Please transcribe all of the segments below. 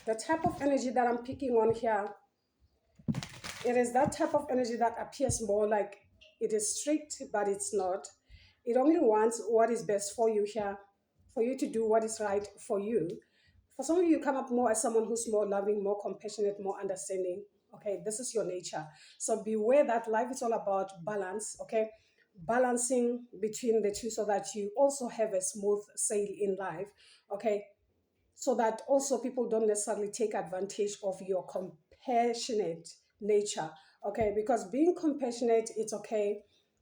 The type of energy that I'm picking on here, it is that type of energy that appears more like it is strict, but it's not. It only wants what is best for you here, for you to do what is right for you. For some of you, come up more as someone who's more loving, more compassionate, more understanding. Okay, this is your nature. So beware that life is all about balance. Okay, balancing between the two so that you also have a smooth sail in life. Okay, so that also people don't necessarily take advantage of your compassionate nature. Okay, because being compassionate, it's okay,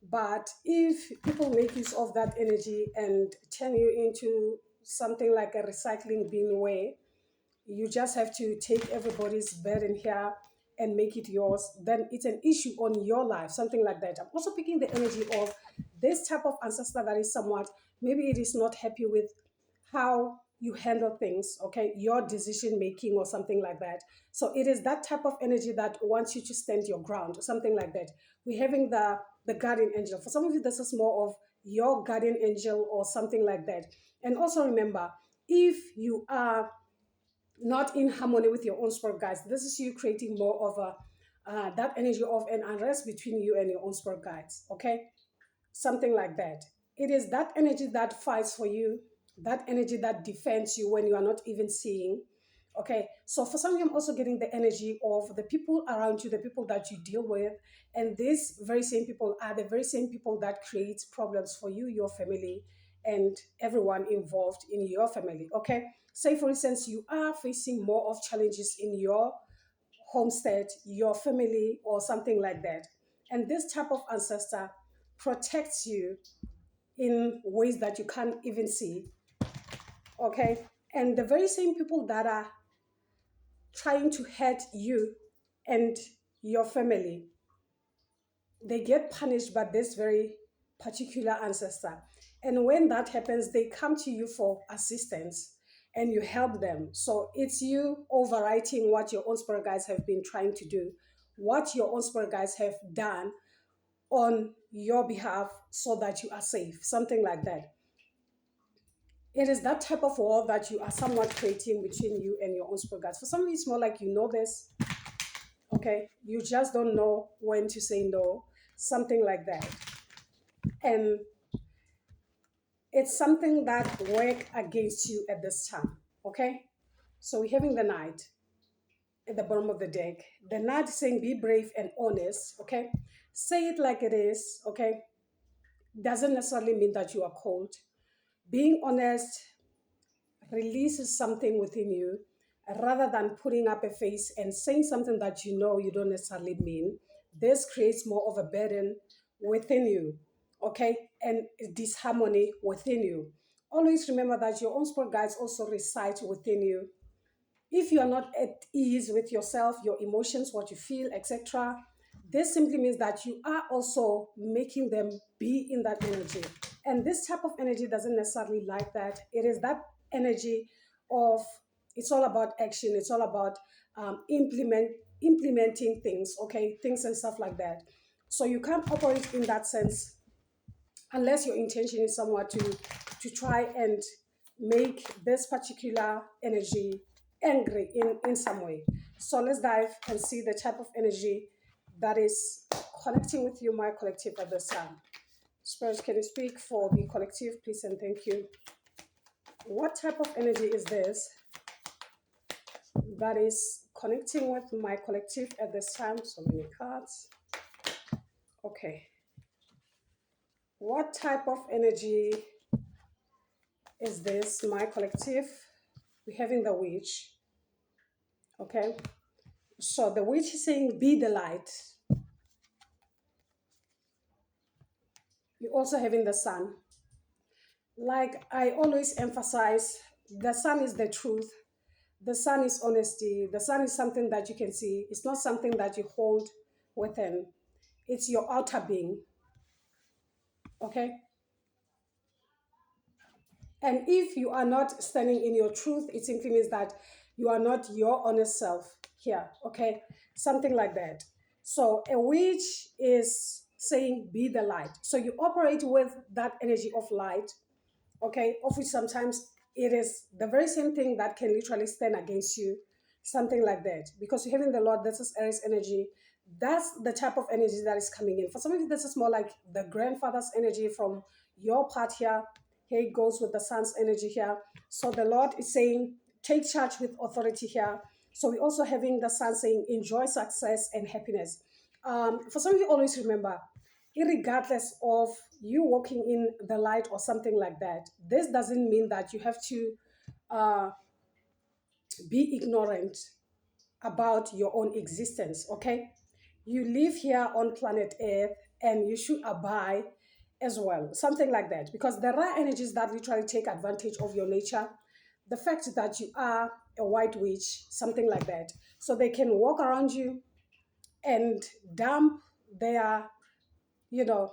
but if people make use of that energy and turn you into something like a recycling bin way, you just have to take everybody's burden here and make it yours, then it's an issue on your life, something like that. I'm also picking the energy of this type of ancestor that is somewhat, maybe it is not happy with how you handle things, okay, your decision making or something like that. So it is that type of energy that wants you to stand your ground or something like that. We're having the guardian angel. For some of you, this is more of your guardian angel or something like that. And also remember, if you are not in harmony with your own spirit guides, this is you creating more of a that energy of an unrest between you and your own spirit guides. Okay, something like that. It is that energy that fights for you, that energy that defends you when you are not even seeing. Okay, so for some of you, I'm also getting the energy of the people around you, the people that you deal with, and these very same people are the very same people that create problems for you, your family, and everyone involved in your family. Okay, say for instance, you are facing more of challenges in your homestead, your family, or something like that, and this type of ancestor protects you in ways that you can't even see. Okay, and the very same people that are trying to hurt you and your family, they get punished by this very particular ancestor. And when that happens, they come to you for assistance and you help them. So it's you overwriting what your own spirit guides have been trying to do, what your own spirit guides have done on your behalf so that you are safe, something like that. It is that type of world that you are somewhat creating between you and your own spirit guides. For some of you, it's more like you know this, okay? You just don't know when to say no, something like that. And it's something that work against you at this time, okay? So we're having the knight at the bottom of the deck. The knight is saying be brave and honest, okay? Say it like it is, okay? Doesn't necessarily mean that you are cold. Being honest releases something within you rather than putting up a face and saying something that you know you don't necessarily mean. This creates more of a burden within you, okay, and disharmony within you. Always remember that your own spirit guides also reside within you. If you are not at ease with yourself, your emotions, what you feel, etc., this simply means that you are also making them be in that energy. And this type of energy doesn't necessarily like that. It is that energy of, it's all about action. It's all about implementing things, okay, things and stuff like that. So you can't operate in that sense unless your intention is somewhat to try and make this particular energy angry in some way. So let's dive and see the type of energy that is connecting with you, my collective, at this time. Spirits, can you speak for the collective, please, and thank you. What type of energy is this that is connecting with my collective at this time? So many cards. Okay. What type of energy is this, my collective? We're having the witch. Okay. So the witch is saying, be the light. You're also having the sun. Like I always emphasize, the sun is the truth. The sun is honesty. The sun is something that you can see. It's not something that you hold within. It's your outer being. Okay? And if you are not standing in your truth, it simply means that you are not your honest self here. Okay? Something like that. So a witch is saying, be the light. So you operate with that energy of light, okay, of which sometimes it is the very same thing that can literally stand against you, something like that. Because you're having the Lord, this is Aries energy. That's the type of energy that is coming in. For some of you, this is more like the grandfather's energy from your part here. Here it goes with the sun's energy here. So the Lord is saying, take charge with authority here. So we're also having the sun saying, enjoy success and happiness. For some of you, always remember, irregardless of you walking in the light or something like that, this doesn't mean that you have to uh, be ignorant about your own existence, okay? You live here on planet Earth and you should abide as well, something like that. Because there are energies that literally take advantage of your nature. The fact that you are a white witch, something like that. So they can walk around you and dump their, you know,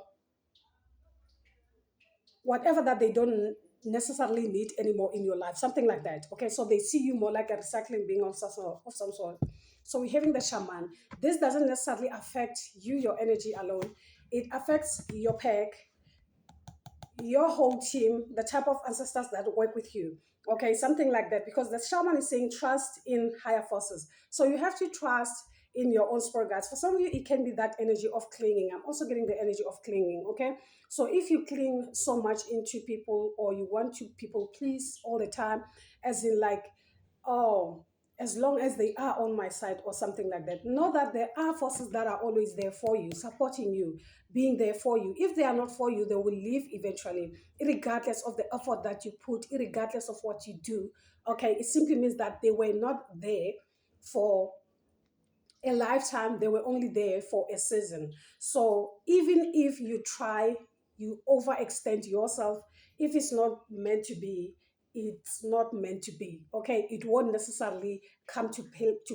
whatever that they don't necessarily need anymore in your life, something like that. Okay, so they see you more like a recycling being of some sort. So we're having the shaman. This doesn't necessarily affect you, your energy alone. It affects your pack, your whole team, the type of ancestors that work with you. Okay, something like that. Because the shaman is saying trust in higher forces. So you have to trust in your own spirit guides. For some of you, it can be that energy of clinging. I'm also getting the energy of clinging. Okay, so if you cling so much into people or you want to people please all the time, as in like, oh, as long as they are on my side or something like that. Know that there are forces that are always there for you, supporting you, being there for you. If they are not for you, they will leave eventually, regardless of the effort that you put, regardless of what you do. Okay, it simply means that they were not there for a lifetime, they were only there for a season. So even if you try, you overextend yourself, if it's not meant to be, it's not meant to be. Okay, it won't necessarily come to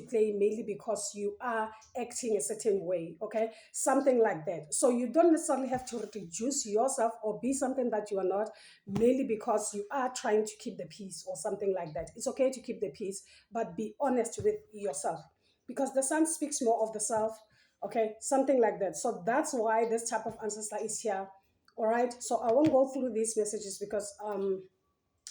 play mainly because you are acting a certain way. Okay, something like that. So you don't necessarily have to reduce yourself or be something that you are not, mainly because you are trying to keep the peace or something like that. It's okay to keep the peace, but be honest with yourself, because the sun speaks more of the self. Okay, something like that. So that's why this type of ancestor is here. All right, so I won't go through these messages because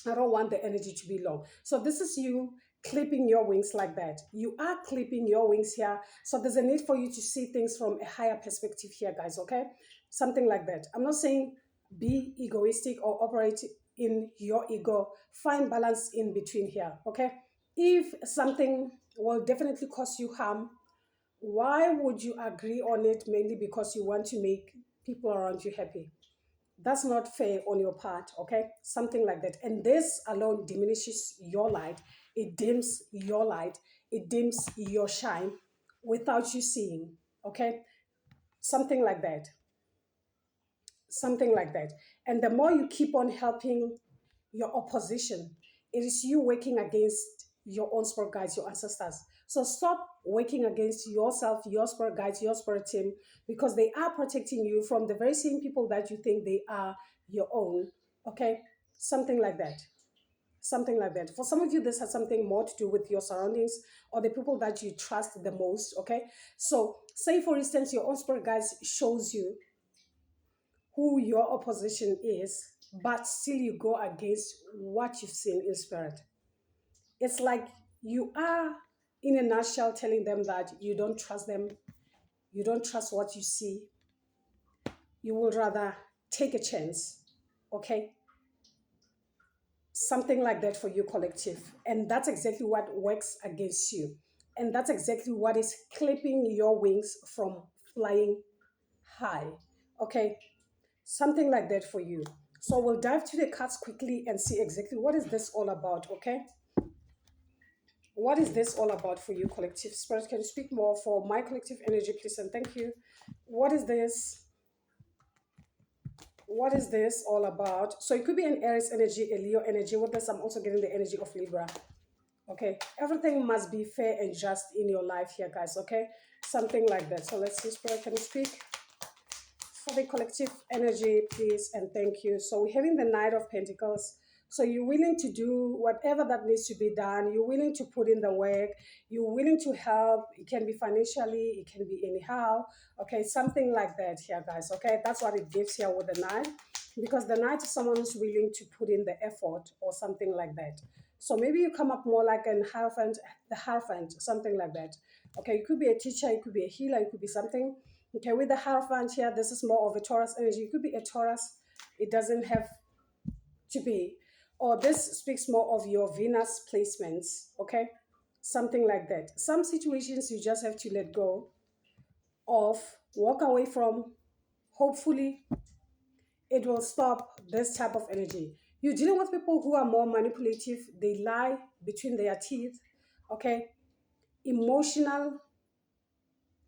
I don't want the energy to be long. So this is you clipping your wings like that. You are clipping your wings here. So there's a need for you to see things from a higher perspective here, guys. Okay, something like that. I'm not saying be egoistic or operate in your ego. Find balance in between here. Okay, if something will definitely cause you harm, why would you agree on it mainly because you want to make people around you happy? That's not fair on your part. Okay, something like that. And this alone diminishes your light, it dims your light, it dims your shine without you seeing. Okay, something like that, something like that. And the more you keep on helping your opposition, it is you working against your own spirit guides, your ancestors. So stop working against yourself, your spirit guides, your spirit team, because they are protecting you from the very same people that you think they are your own. Okay, something like that. Something like that. For some of you, this has something more to do with your surroundings or the people that you trust the most. Okay, so say for instance, your own spirit guides shows you who your opposition is, but still you go against what you've seen in spirit. It's like you are, in a nutshell, telling them that you don't trust them, you don't trust what you see, you will rather take a chance. Okay, something like that for you, collective. And that's exactly what works against you. And that's exactly what is clipping your wings from flying high. Okay, something like that for you. So we'll dive to the cards quickly and see exactly what is this all about. Okay, what is this all about for you, collective spirit? Can you speak more for my collective energy, please? And thank you. What is this? What is this all about? So it could be an Aries energy, a Leo energy. With this, I'm also getting the energy of Libra. Okay, everything must be fair and just in your life here, guys. Okay, something like that. So let's see, spirit, can you speak for the collective energy, please? And thank you. So we're having the Knight of Pentacles. So you're willing to do whatever that needs to be done. You're willing to put in the work. You're willing to help. It can be financially. It can be anyhow. Okay, something like that here, guys. Okay, that's what it gives here with the Knight. Because the Knight is someone who's willing to put in the effort or something like that. So maybe you come up more like an Hierophant, the Hierophant, something like that. Okay, you could be a teacher, you could be a healer, you could be something. Okay, with the Hierophant here, this is more of a Taurus energy. You could be a Taurus. It doesn't have to be. Or this speaks more of your Venus placements. Okay, something like that. Some situations you just have to let go of, walk away from. Hopefully, it will stop this type of energy. You're dealing with people who are more manipulative, they lie between their teeth, okay? Emotional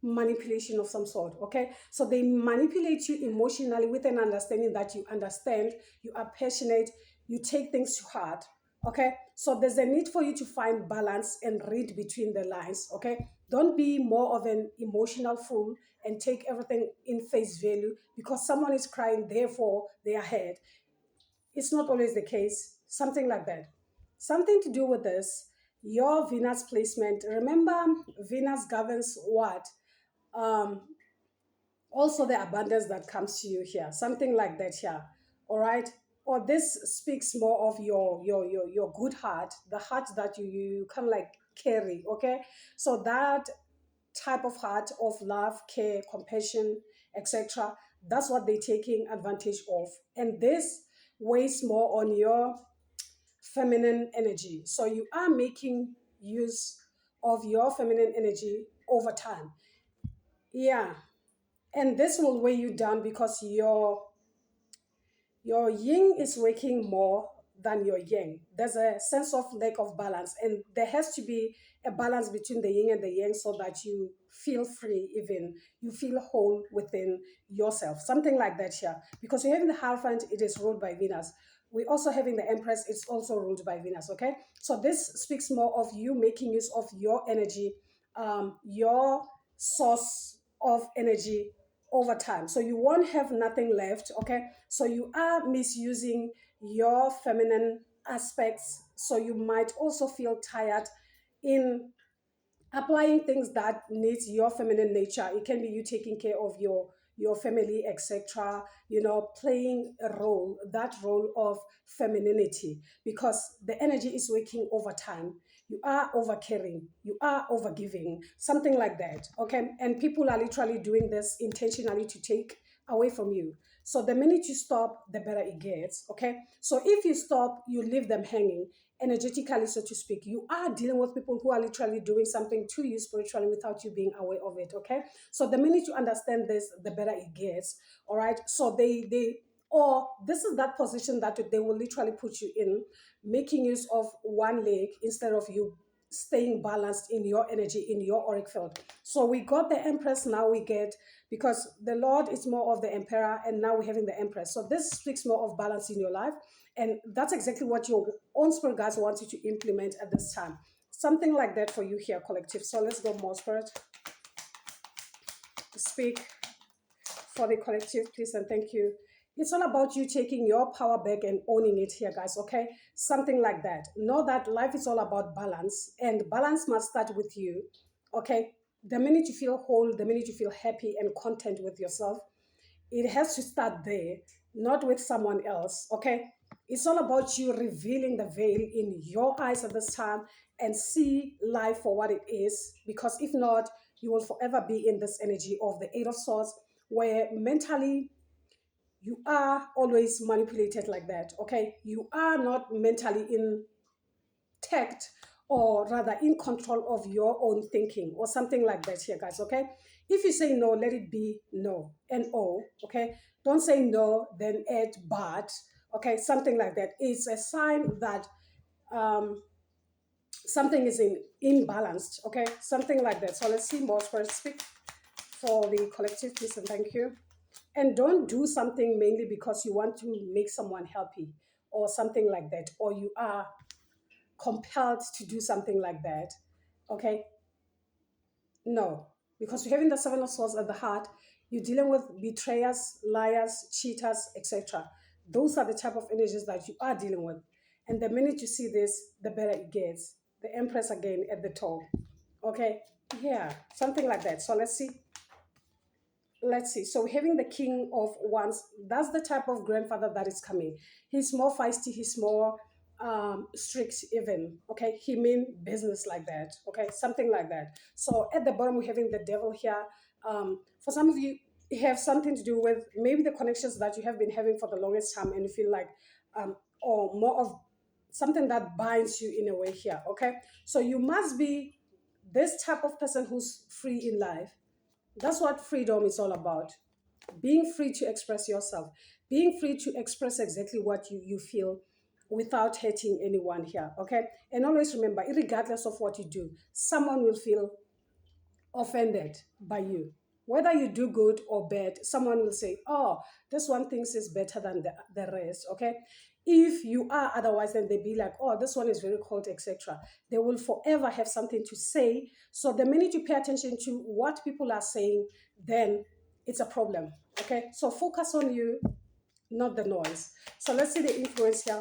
manipulation of some sort, okay? So they manipulate you emotionally with an understanding that you understand, you are passionate, you take things to heart, okay? So there's a need for you to find balance and read between the lines, okay? Don't be more of an emotional fool and take everything in face value because someone is crying, therefore they are hurt. It's not always the case, something like that. Something to do with this, your Venus placement. Remember, Venus governs what? Um, Also the abundance that comes to you here, something like that here. All right. Or this speaks more of your good heart, the heart that you kind of like carry. Okay. So that type of heart of love, care, compassion, etc. That's what they're taking advantage of. And this weighs more on your feminine energy. So you are making use of your feminine energy over time. Yeah. And this will weigh you down because your yin is working more than your yang. There's a sense of lack of balance, and there has to be a balance between the yin and the yang so that you feel free, even you feel whole within yourself. Something like that here. Because you're having the Hierophant, it is ruled by Venus. We're also having the Empress, it's also ruled by Venus. Okay. So this speaks more of you making use of your energy, your source of energy over time. So you won't have nothing left, okay? So you are misusing your feminine aspects. So you might also feel tired in applying things that needs your feminine nature. It can be you taking care of your family, etc., playing a role, that role of femininity, because the energy is working over time. You are over caring, you are over giving, something like that, okay? And people are literally doing this intentionally to take away from you. So the minute you stop, the better it gets, okay? So if you stop, you leave them hanging energetically, so to speak. You are dealing with people who are literally doing something to you spiritually without you being aware of it, okay? So the minute you understand this, the better it gets, all right? So or this is that position that they will literally put you in, making use of one leg instead of you staying balanced in your energy, in your auric field. So we got the Empress, now we get, because the Lord is more of the Emperor, and now we're having the Empress. So this speaks more of balance in your life. And that's exactly what your own spirit guides want you to implement at this time. Something like that for you here, collective. So let's go more spirit. Speak for the collective, please, and thank you. It's all about you taking your power back and owning it here, guys, okay? Something like that. Know that life is all about balance, and balance must start with you, okay? The minute you feel whole, the minute you feel happy and content with yourself, it has to start there, not with someone else, okay? It's all about you revealing the veil in your eyes at this time and see life for what it is, because if not, you will forever be in this energy of the Eight of Swords, where mentally you are always manipulated like that, okay? You are not mentally intact, or rather in control of your own thinking or something like that here, guys, okay? If you say no, let it be no, N-O, okay? Don't say no, then add but, okay? Something like that. It's a sign that something is imbalanced, okay? Something like that. So let's see more first. Speak for the collective, please, and thank you. And don't do something mainly because you want to make someone happy or something like that, or you are compelled to do something like that, okay? No, because you're having the Seven of Swords at the heart, you're dealing with betrayers, liars, cheaters, etc. Those are the type of energies that you are dealing with. And the minute you see this, the better it gets. The Empress again at the top. Okay, yeah, something like that. So let's see. Let's see. So having the King of Wands, that's the type of grandfather that is coming. He's more feisty, he's more strict even. Okay, he mean business like that. Okay, something like that. So at the bottom we're having the devil here. For some of you, it have something to do with maybe the connections that you have been having for the longest time, and you feel like or more of something that binds you in a way here. Okay, so you must be this type of person who's free in life. That's what freedom is all about. Being free to express yourself, being free to express exactly what you feel without hurting anyone here. Okay, and always remember, regardless of what you do, someone will feel offended by you. Whether you do good or bad, someone will say, oh, this one thinks is better than the rest. Okay. If you are otherwise, then they be like, oh, this one is very cold, etc. They will forever have something to say. So the minute you pay attention to what people are saying, then it's a problem. Okay. So focus on you, not the noise. So let's see the influence here.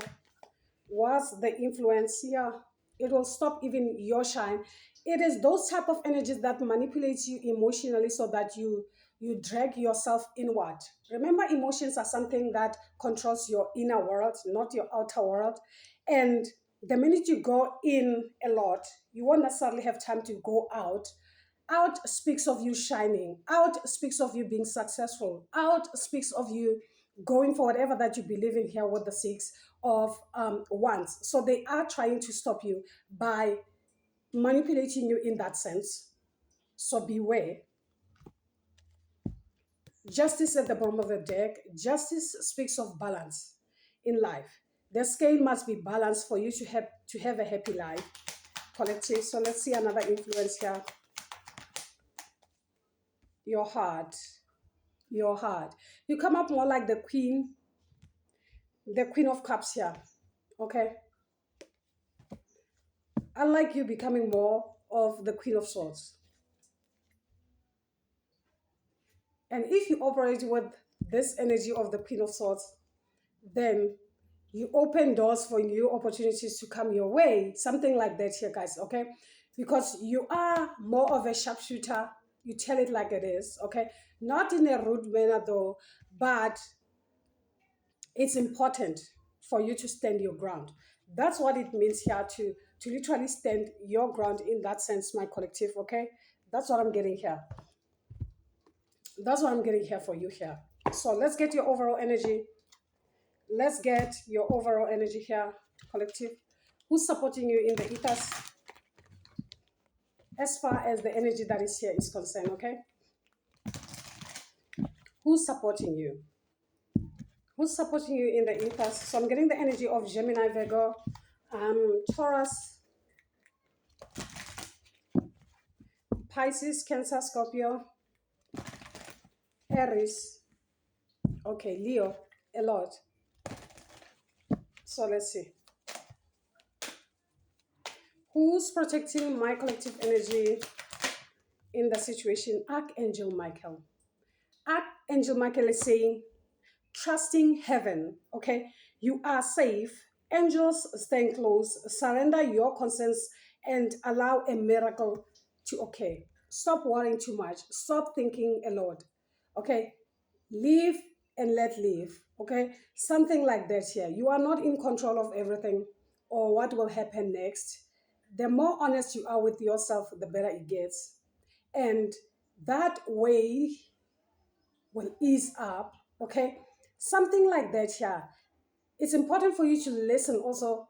What's the influence here? It will stop even your shine. It is those type of energies that manipulates you emotionally so that you drag yourself inward. Remember, emotions are something that controls your inner world, not your outer world. And the minute you go in a lot, you won't necessarily have time to go out. Out speaks of you shining. Out speaks of you being successful. Out speaks of you going for whatever that you believe in here with the six of wands. So they are trying to stop you by manipulating you in that sense. So beware. Justice at the bottom of the deck. Justice speaks of balance in life. The scale must be balanced for you to have a happy life. Collective. So let's see another influence here. Your heart. Your heart. You come up more like the Queen of Cups here. Okay. I like you becoming more of the Queen of Swords. And if you operate with this energy of the Queen of Swords, then you open doors for new opportunities to come your way. Something like that here, guys, okay? Because you are more of a sharpshooter. You tell it like it is, okay? Not in a rude manner though, but it's important for you to stand your ground. That's what it means here to literally stand your ground in that sense, my collective, okay? That's what I'm getting here. That's what I'm getting here for you here. So let's get your overall energy. Let's get your overall energy here, collective. Who's supporting you in the ethers as far as the energy that is here is concerned, okay? Who's supporting you? Who's supporting you in the ethers? So I'm getting the energy of Gemini, Virgo, Taurus, Pisces, Cancer, Scorpio, Aries, okay, Leo, a lot. So let's see. Who's protecting my collective energy in the situation? Archangel Michael. Archangel Michael is saying, trusting heaven, okay? You are safe. Angels, stand close. Surrender your concerns and allow a miracle to occur. Stop worrying too much. Stop thinking a lot, okay? Live and let live, okay? Something like that here. You are not in control of everything or what will happen next. The more honest you are with yourself, the better it gets. And that way will ease up, okay? Something like that here. It's important for you to listen also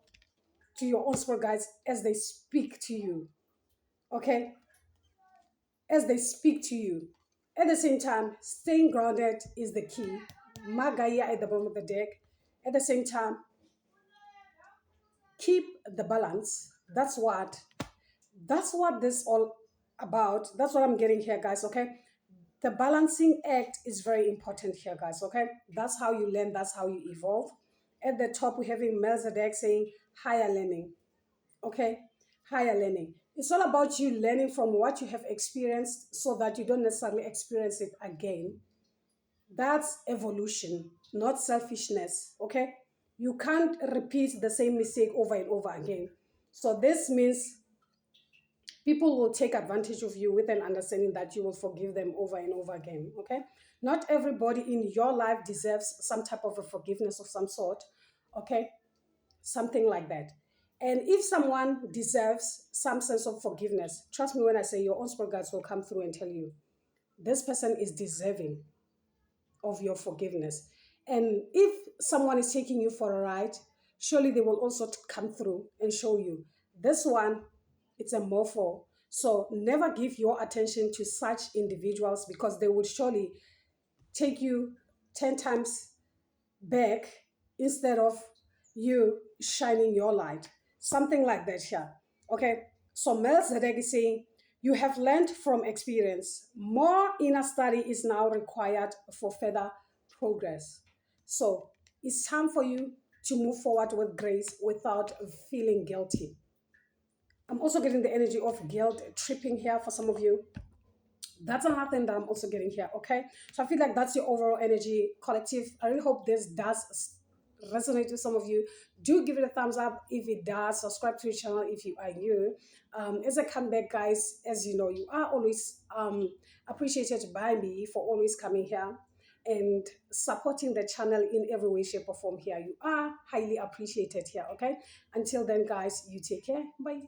to your own spirit guides as they speak to you, okay? As they speak to you. At the same time, staying grounded is the key. Magaya at the bottom of the deck. At the same time, keep the balance. That's what this all about. That's what I'm getting here, guys, okay? The balancing act is very important here, guys, okay? That's how you learn, that's how you evolve. At the top, we're having Melzadek saying higher learning, okay? Higher learning. It's all about you learning from what you have experienced so that you don't necessarily experience it again. That's evolution, not selfishness, okay? You can't repeat the same mistake over and over again. So this means people will take advantage of you with an understanding that you will forgive them over and over again, okay? Not everybody in your life deserves some type of a forgiveness of some sort, okay? something like that. And if someone deserves some sense of forgiveness, trust me when I say your own spirit guides will come through and tell you this person is deserving of your forgiveness. And if someone is taking you for a ride, surely they will also come through and show you this one, it's a morpho. So never give your attention to such individuals because they will surely take you 10 times back instead of you shining your light. Something like that, yeah. Okay. So Melchizedek is saying, you have learned from experience. More inner study is now required for further progress. So it's time for you to move forward with grace without feeling guilty. I'm also getting the energy of guilt tripping here for some of you. That's another thing that I'm also getting here. Okay, so I feel like that's your overall energy collective. I really hope this does resonate with some of you. Do give it a thumbs up if it does. Subscribe to the channel if you are new. As I come back, guys, as you know, you are always appreciated by me for always coming here and supporting the channel in every way, shape, or form. Here you are highly appreciated here. Okay, until then, guys, you take care. Bye.